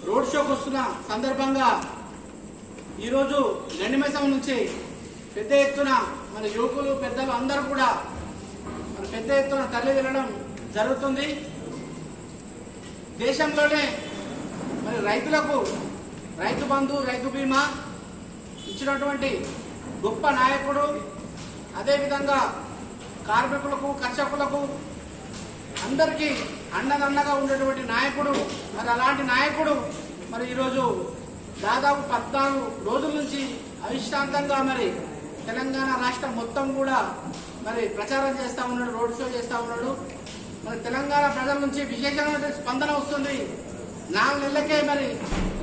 Road షోకి వస్తున్న సందర్భంగా ఈరోజు గండిమైసం నుంచి పెద్ద ఎత్తున మన యువకులు పెద్దలు అందరూ కూడా మన పెద్ద ఎత్తున తరలి వెళ్ళడం జరుగుతుంది. దేశంలోనే మరి రైతులకు రైతు బంధు రైతు బీమా ఇచ్చినటువంటి గొప్ప నాయకుడు, అదేవిధంగా కార్మికులకు కర్షకులకు అందరికీ అండదండగా ఉండేటువంటి నాయకుడు. మరి అలాంటి నాయకుడు మరి ఈరోజు దాదాపు 14 రోజుల నుంచి అవిశ్రాంతంగా మరి తెలంగాణ రాష్ట్రం మొత్తం కూడా మరి ప్రచారం చేస్తూ ఉన్నాడు, రోడ్ షో చేస్తూ ఉన్నాడు. మరి తెలంగాణ ప్రజల నుంచి విశేషమైన స్పందన వస్తుంది. 4 నెలలకే మరి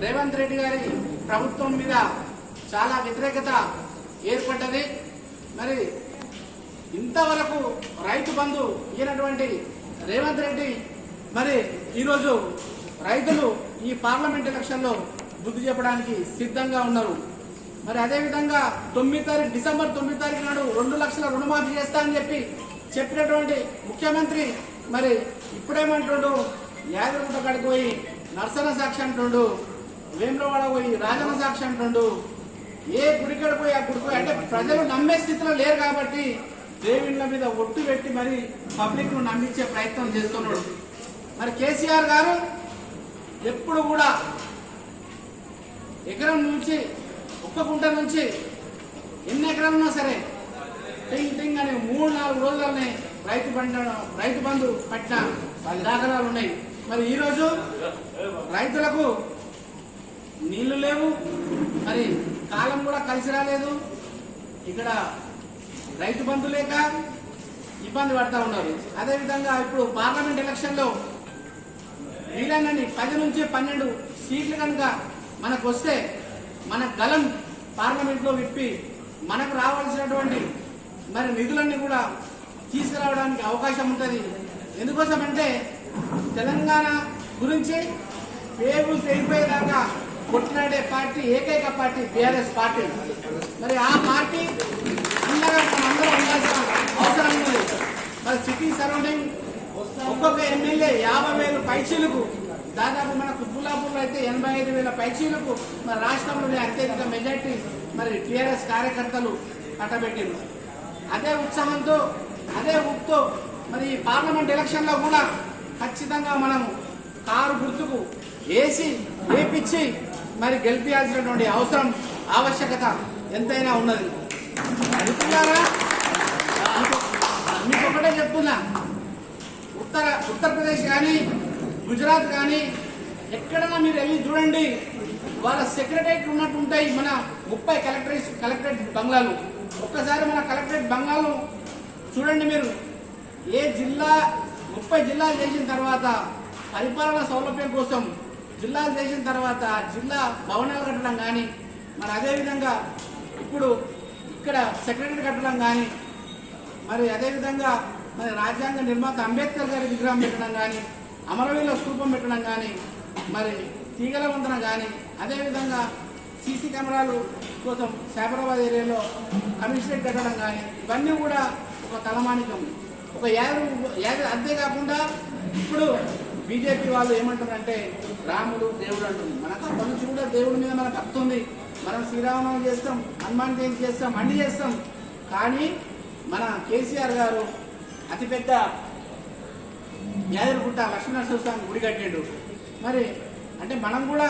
రేవంత్ రెడ్డి గారి ప్రభుత్వం మీద చాలా వ్యతిరేకత ఏర్పడ్డది. మరి ఇంతవరకు రైతు బంధు ఇచ్చినటువంటి రేవంత్ రెడ్డి మరి ఈరోజు రైతులు ఈ పార్లమెంట్ ఎలక్షన్లో బుద్ధి చెప్పడానికి సిద్ధంగా ఉన్నారు. మరి అదేవిధంగా డిసెంబర్ 9 తారీఖు నాడు 2 లక్షల రుణమాఫీ చేస్తా అని చెప్పినటువంటి ముఖ్యమంత్రి మరి ఇప్పుడేమంటుండు, యాదగిరిగుట్ట కాడికి పోయి నర్సన సాక్షి అంటుండు, వేములవాడ పోయి రాజన్న సాక్షి అంటుండు. ఏ గుడికాడికి పోయి ఆ గుడికి అంటే ప్రజలు నమ్మే స్థితిలో లేరు కాబట్టి దేవుళ్ళ మీద ఒట్టు పెట్టి మరి పబ్లిక్ ను నమ్మించే ప్రయత్నం చేస్తున్నాడు. మరి కేసీఆర్ గారు ఎప్పుడు కూడా ఎకరం నుంచి ఒక్క గుంట నుంచి ఎన్ని ఎకరాలు ఉన్నా సరే టింగ్ టింగ్ అని 3-4 రోజుల్లోనే రైతు బంధు పట్టిన దాఖలాలు ఉన్నాయి. మరి ఈరోజు రైతులకు నీళ్లు లేవు, మరి కాలం కూడా కలిసి రాలేదు. ఇక్కడ రైతు బంధు లేక ఇబ్బంది పడతా ఉన్నారు. అదేవిధంగా ఇప్పుడు పార్లమెంట్ ఎలక్షన్లో వీలైనన్ని 10 నుంచి 12 సీట్లు కనుక మనకు వస్తే మన గలం పార్లమెంట్లో విప్పి మనకు రావాల్సినటువంటి మరి నిధులన్నీ కూడా తీసుకురావడానికి అవకాశం ఉంటుంది. ఎందుకోసమంటే తెలంగాణ గురించి పేరు తెగిపోయేదాకా కొట్లాడే పార్టీ ఏకైక పార్టీ బీఆర్ఎస్ పార్టీ. మరి ఆ పార్టీ అండగా మనందరం ఉండాల్సిన అవసరం ఉంది. మరి సిటీ సరౌండింగ్ ఒక్కొక్క ఎమ్మెల్యే 50,000 పైచీలకు, దాదాపు మన కుత్బుల్లాపూర్లో అయితే 85,000 పైచీలకు మరి రాష్ట్రంలోనే అత్యధిక మెజార్టీ మరి టీఆర్ఎస్ కార్యకర్తలు కట్టబెట్టారు. అదే ఉత్సాహంతో అదే ఊపుతో మరి ఈ పార్లమెంట్ ఎలక్షన్లో కూడా ఖచ్చితంగా మనం కారు గుర్తుకు వేపించి మరి గెలిపించాల్సినటువంటి అవసరం ఆవశ్యకత ఎంతైనా ఉన్నది. అడుగుతున్నారా? మీకు ఒకటే చెప్తున్నా, ఉత్తరప్రదేశ్ కానీ గుజరాత్ కానీ ఎక్కడైనా మీరు వెళ్ళి చూడండి, వాళ్ళ సెక్రటరేట్ ఉన్నట్టు ఉంటాయి మన 30 కలెక్టరేట్ బంగ్లాలు. ఒక్కసారి మన కలెక్టరేట్ బంగ్లాలు చూడండి మీరు. ఏ జిల్లా 30 జిల్లాలు చేసిన తర్వాత పరిపాలన సౌలభ్యం కోసం జిల్లాలు చేసిన తర్వాత జిల్లా భవనాలు కట్టడం కానీ, మరి అదేవిధంగా ఇప్పుడు ఇక్కడ సెక్రటరీ కట్టడం కానీ, మరి అదేవిధంగా మరి రాజ్యాంగ నిర్మాత అంబేద్కర్ గారి విగ్రహం పెట్టడం కానీ, అమరవీరుల స్తూపం పెట్టడం కానీ, మరి తీగల వందన కానీ, అదేవిధంగా సీసీ కెమెరాలు కోసం సైబరాబాద్ ఏరియాలో కమిషనరేట్ కట్టడం కానీ, ఇవన్నీ కూడా ఒక తలమానికం. ఒక యాదవ్ అంతేకాకుండా ఇప్పుడు బీజేపీ వాళ్ళు ఏమంటారంటే రాముడు దేవుడు అంటుంది. మనకు అప్పటి నుంచి కూడా దేవుడి మీద మనకు భక్తి ఉంది. మనం శ్రీరామనవమి చేస్తాం, హనుమాన్ జయంతి చేస్తాం, అన్ని చేస్తాం. కానీ మన కేసీఆర్ గారు అతిపెద్ద యాదగిరిగుట్ట లక్ష్మీనరసింహస్వామి గుడి కట్టిండు. మరి అంటే మనం కూడా